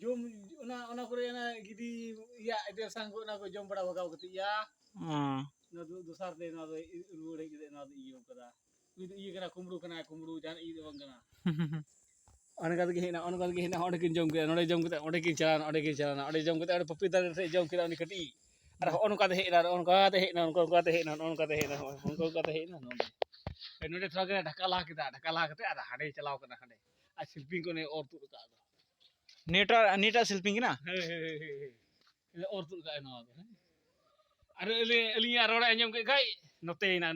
jom ona kore na gidi ya ide sangko na ko jom bada bagaw kati ya na dosar de na do rude gide na do iyo kada itu iya kana kumru jan iyo bang kana ona kata hina ona kin jom kida onde kin chalana ade papi dar se jom kida oni kati ara ona kata hina node thraga ढकला kete ada hade chalaw kana hade a silping ko ne or tu ka नेटा शिल्पिंग ना ele or tu ka no are ele elinya rora anyam ke kai note hina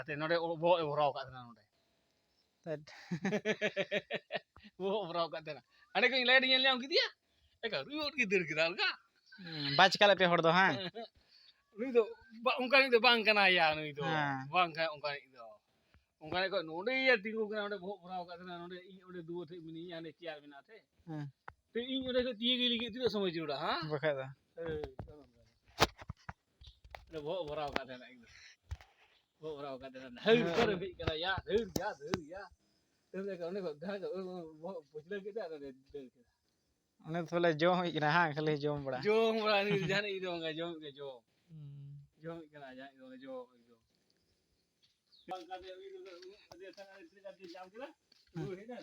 te node bo ro ka na node bo ro ka na ade ko ile nyel nyam kidia eka ruot gidir kidal ka बाज काले पे हड़ दो हां nui do ongka ni do bang kana ya nui do bang ka ongka ni do ongka ko node ya tingu kana node bo ro ka na node ode duo the mini ya ne chiar bina the te in ode ko tie gili gitu समझ जुड़ा हां बखा दा रे वो भराव का देना एकदम वो भराव का देना हर कर भी करा या धर तो देखो ने को धा को वो पुछले के दा रे उन्हें थोड़ा जो ही ना हां खाली जो बड़ा नहीं जाने इदो का जो करा जा इदो जो बंका दे इदो दे तना इतने का जाम करा वो है ना